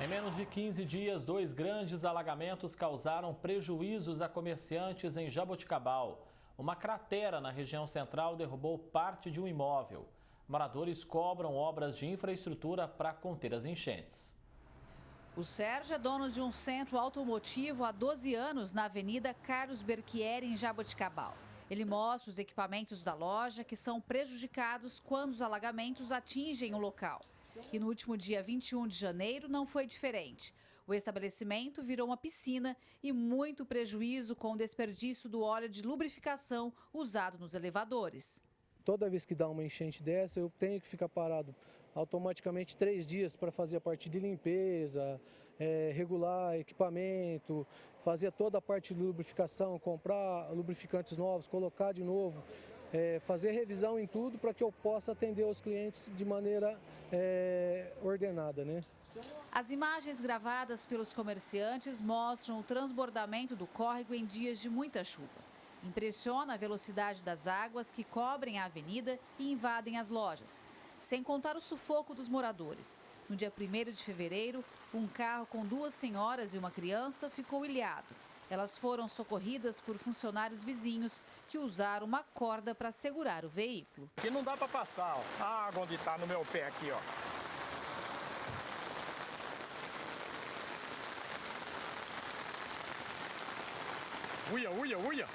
Em menos de 15 dias, 2 grandes alagamentos causaram prejuízos a comerciantes em Jaboticabal. Uma cratera na região central derrubou parte de um imóvel. Moradores cobram obras de infraestrutura para conter as enchentes. O Sérgio é dono de um centro automotivo há 12 anos na Avenida Carlos Berchieri, em Jaboticabal. Ele mostra os equipamentos da loja que são prejudicados quando os alagamentos atingem o local. E no último dia 21 de janeiro não foi diferente. O estabelecimento virou uma piscina e muito prejuízo com o desperdício do óleo de lubrificação usado nos elevadores. Toda vez que dá uma enchente dessa, eu tenho que ficar parado automaticamente 3 dias para fazer a parte de limpeza, regular equipamento, fazer toda a parte de lubrificação, comprar lubrificantes novos, colocar de novo, fazer revisão em tudo para que eu possa atender os clientes de maneira ordenada, né? As imagens gravadas pelos comerciantes mostram o transbordamento do córrego em dias de muita chuva. Impressiona a velocidade das águas que cobrem a avenida e invadem as lojas, sem contar o sufoco dos moradores. No dia 1º de fevereiro, um carro com 2 senhoras e uma criança ficou ilhado. Elas foram socorridas por funcionários vizinhos que usaram uma corda para segurar o veículo. Aqui não dá para passar, ó. A água onde está no meu pé aqui, ó. Uia, uia, uia.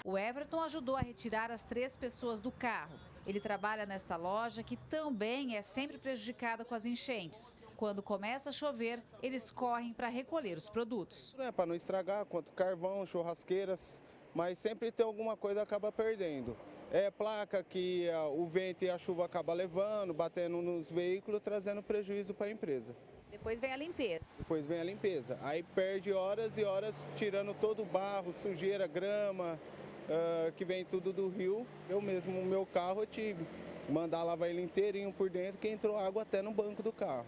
O Everton ajudou a retirar as 3 pessoas do carro. Ele trabalha nesta loja que também é sempre prejudicada com as enchentes. Quando começa a chover, eles correm para recolher os produtos. Para não estragar, quanto carvão, churrasqueiras, mas sempre tem alguma coisa que acaba perdendo. É placa que o vento e a chuva acabam levando, batendo nos veículos, trazendo prejuízo para a empresa. Depois vem a limpeza. Depois vem a limpeza. Aí perde horas e horas tirando todo o barro, sujeira, grama, que vem tudo do rio. Eu mesmo, o meu carro, eu tive que mandar lavar ele inteirinho por dentro, que entrou água até no banco do carro.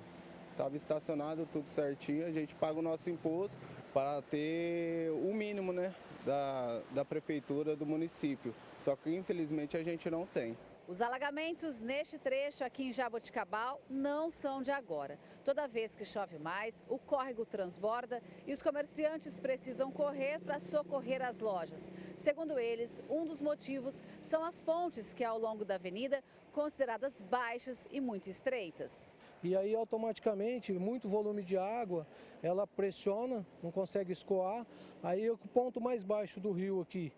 Estava estacionado tudo certinho, a gente paga o nosso imposto para ter o mínimo, né, da prefeitura do município. Só que infelizmente a gente não tem. Os alagamentos neste trecho aqui em Jaboticabal não são de agora. Toda vez que chove mais, o córrego transborda e os comerciantes precisam correr para socorrer as lojas. Segundo eles, um dos motivos são as pontes que ao longo da avenida, consideradas baixas e muito estreitas. E aí automaticamente, muito volume de água, ela pressiona, não consegue escoar. Aí o ponto mais baixo do rio aqui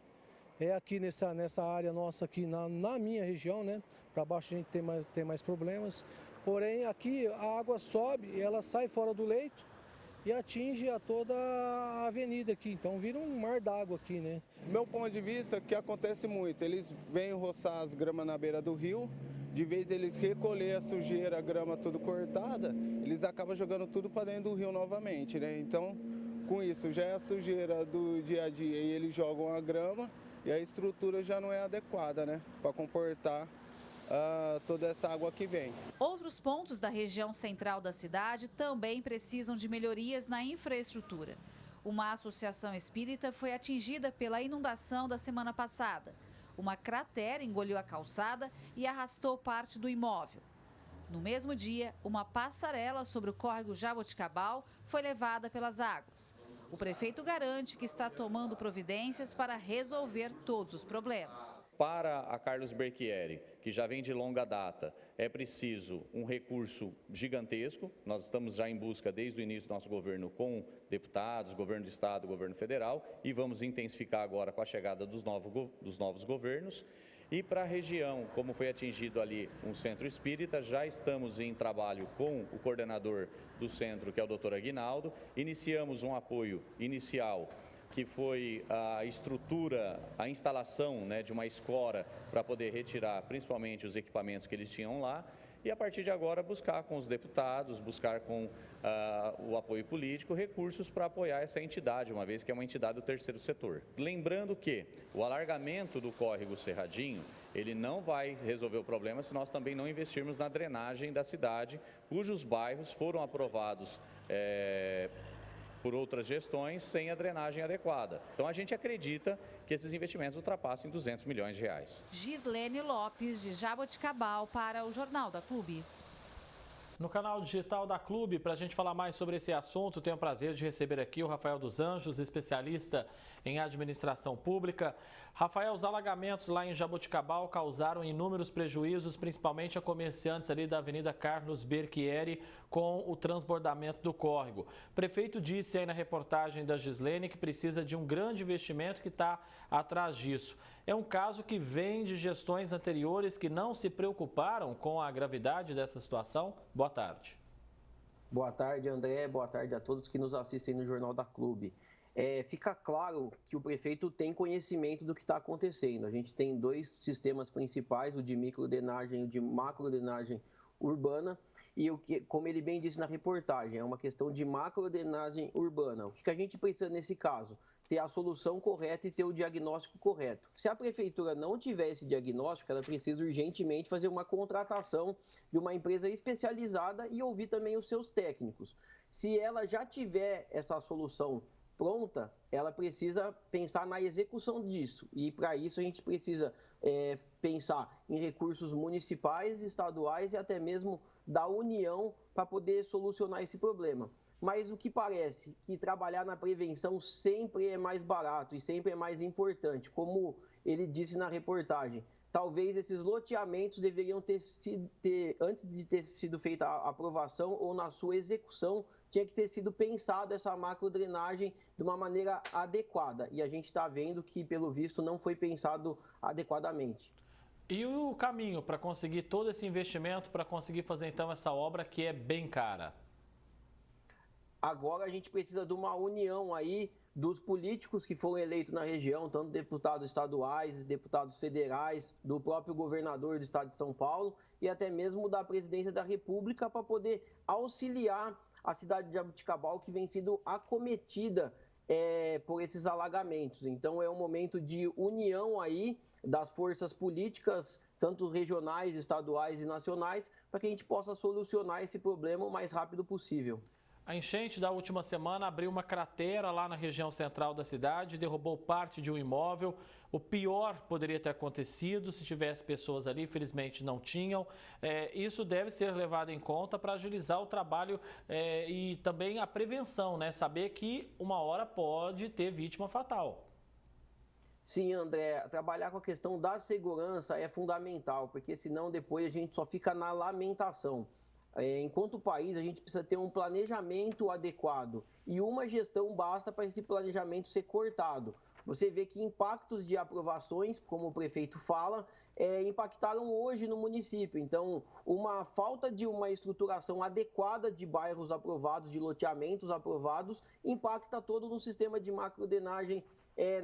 é aqui nessa área nossa aqui na minha região, né? Para baixo a gente tem mais problemas. Porém aqui a água sobe, ela sai fora do leito e atinge a toda a avenida aqui. Então vira um mar d'água aqui, né? Meu ponto de vista é que acontece muito. Eles vêm roçar as gramas na beira do rio. De vez eles recolher a sujeira, a grama tudo cortada, eles acabam jogando tudo para dentro do rio novamente, né? Então, com isso já é a sujeira do dia a dia e eles jogam a grama. E a estrutura já não é adequada, né, para comportar toda essa água que vem. Outros pontos da região central da cidade também precisam de melhorias na infraestrutura. Uma associação espírita foi atingida pela inundação da semana passada. Uma cratera engoliu a calçada e arrastou parte do imóvel. No mesmo dia, uma passarela sobre o córrego Jaboticabal foi levada pelas águas. O prefeito garante que está tomando providências para resolver todos os problemas. Para a Carlos Berchieri, que já vem de longa data, é preciso um recurso gigantesco. Nós estamos já em busca desde o início do nosso governo com deputados, governo do estado, governo federal, e vamos intensificar agora com a chegada dos novos governos. E para a região, como foi atingido ali um centro espírita, já estamos em trabalho com o coordenador do centro, que é o Dr. Aguinaldo. Iniciamos um apoio inicial, que foi a estrutura, a instalação, né, de uma escora para poder retirar principalmente os equipamentos que eles tinham lá. E a partir de agora buscar com os deputados, buscar com o apoio político, recursos para apoiar essa entidade, uma vez que é uma entidade do terceiro setor. Lembrando que o alargamento do córrego Cerradinho, ele não vai resolver o problema se nós também não investirmos na drenagem da cidade, cujos bairros foram aprovados por outras gestões sem a drenagem adequada. Então a gente acredita que esses investimentos ultrapassem 200 milhões de reais. Gislene Lopes, de Jaboticabal, para o Jornal da Clube. No canal digital da Clube, para a gente falar mais sobre esse assunto, tenho o prazer de receber aqui o Rafael dos Anjos, especialista em administração pública. Rafael, os alagamentos lá em Jaboticabal causaram inúmeros prejuízos, principalmente a comerciantes ali da Avenida Carlos Berchieri, com o transbordamento do córrego. O prefeito disse aí na reportagem da Gislene que precisa de um grande investimento que está atrás disso. É um caso que vem de gestões anteriores que não se preocuparam com a gravidade dessa situação? Boa tarde. Boa tarde, André. Boa tarde a todos que nos assistem no Jornal da Clube. Fica claro que o prefeito tem conhecimento do que está acontecendo. A gente tem dois sistemas principais, o de microdrenagem e o de macrodrenagem urbana. E como ele bem disse na reportagem, é uma questão de macrodrenagem urbana. O que a gente precisa nesse caso? Ter a solução correta e ter o diagnóstico correto. Se a prefeitura não tiver esse diagnóstico, ela precisa urgentemente fazer uma contratação de uma empresa especializada e ouvir também os seus técnicos. Se ela já tiver essa solução pronta, ela precisa pensar na execução disso. E para isso a gente precisa pensar em recursos municipais, estaduais e até mesmo da União para poder solucionar esse problema. Mas o que parece que trabalhar na prevenção sempre é mais barato e sempre é mais importante. Como ele disse na reportagem, talvez esses loteamentos deveriam antes de ter sido feita a aprovação ou na sua execução, tinha que ter sido pensado essa macrodrenagem de uma maneira adequada. E a gente está vendo que, pelo visto, não foi pensado adequadamente. E o caminho para conseguir todo esse investimento, para conseguir fazer então essa obra que é bem cara? Agora a gente precisa de uma união aí dos políticos que foram eleitos na região, tanto deputados estaduais, deputados federais, do próprio governador do estado de São Paulo e até mesmo da presidência da República para poder auxiliar a cidade de Jaboticabal, que vem sendo acometida por esses alagamentos. Então é um momento de união aí das forças políticas, tanto regionais, estaduais e nacionais, para que a gente possa solucionar esse problema o mais rápido possível. A enchente da última semana abriu uma cratera lá na região central da cidade, derrubou parte de um imóvel. O pior poderia ter acontecido se tivesse pessoas ali, infelizmente não tinham. Isso deve ser levado em conta para agilizar o trabalho e também a prevenção, né? Saber que uma hora pode ter vítima fatal. Sim, André, trabalhar com a questão da segurança é fundamental, porque senão depois a gente só fica na lamentação. Enquanto país, a gente precisa ter um planejamento adequado e uma gestão basta para esse planejamento ser cortado. Você vê que impactos de aprovações, como o prefeito fala, impactaram hoje no município. Então, uma falta de uma estruturação adequada de bairros aprovados, de loteamentos aprovados, impacta todo no sistema de macrodrenagem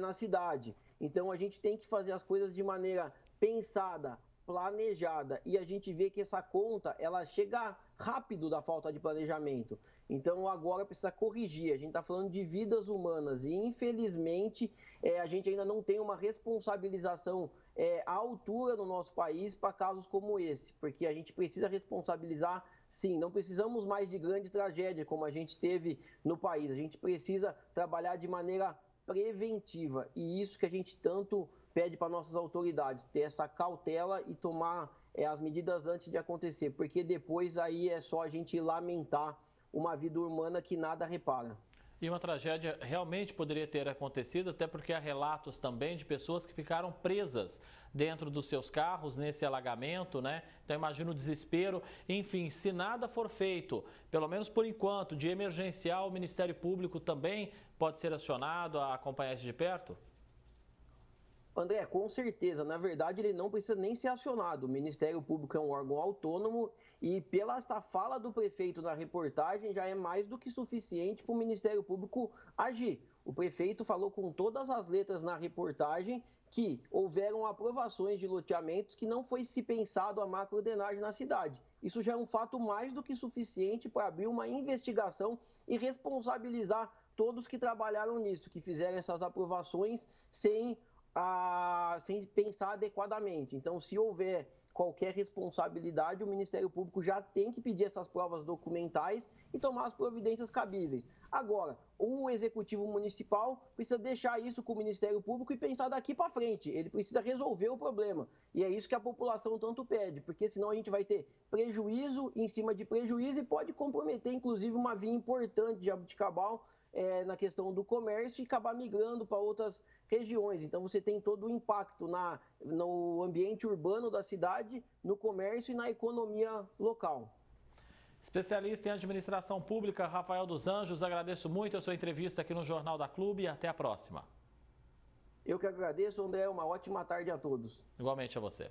na cidade. Então, a gente tem que fazer as coisas de maneira pensada, planejada, e a gente vê que essa conta ela chega rápido da falta de planejamento. Então agora precisa corrigir. A gente está falando de vidas humanas e infelizmente a gente ainda não tem uma responsabilização à altura no nosso país para casos como esse, porque a gente precisa responsabilizar. Sim, não precisamos mais de grande tragédia como a gente teve no país. A gente precisa trabalhar de maneira preventiva e isso que a gente tanto pede para nossas autoridades, ter essa cautela e tomar as medidas antes de acontecer, porque depois aí é só a gente lamentar uma vida humana que nada repara. E uma tragédia realmente poderia ter acontecido, até porque há relatos também de pessoas que ficaram presas dentro dos seus carros nesse alagamento, né? Então imagina o desespero. Enfim, se nada for feito, pelo menos por enquanto, de emergencial, o Ministério Público também pode ser acionado a acompanhar isso de perto? André, com certeza. Na verdade, ele não precisa nem ser acionado. O Ministério Público é um órgão autônomo e pela esta fala do prefeito na reportagem já é mais do que suficiente para o Ministério Público agir. O prefeito falou com todas as letras na reportagem que houveram aprovações de loteamentos que não foi se pensado a macrodrenagem na cidade. Isso já é um fato mais do que suficiente para abrir uma investigação e responsabilizar todos que trabalharam nisso, que fizeram essas aprovações sem pensar adequadamente. Então, se houver qualquer responsabilidade, o Ministério Público já tem que pedir essas provas documentais e tomar as providências cabíveis. Agora, o Executivo Municipal precisa deixar isso com o Ministério Público e pensar daqui para frente. Ele precisa resolver o problema. E é isso que a população tanto pede, porque senão a gente vai ter prejuízo em cima de prejuízo e pode comprometer, inclusive, uma via importante de Jaboticabal na questão do comércio e acabar migrando para outras regiões. Então, você tem todo o impacto no ambiente urbano da cidade, no comércio e na economia local. Especialista em administração pública, Rafael dos Anjos, agradeço muito a sua entrevista aqui no Jornal da Clube e até a próxima. Eu que agradeço, André. Uma ótima tarde a todos. Igualmente a você.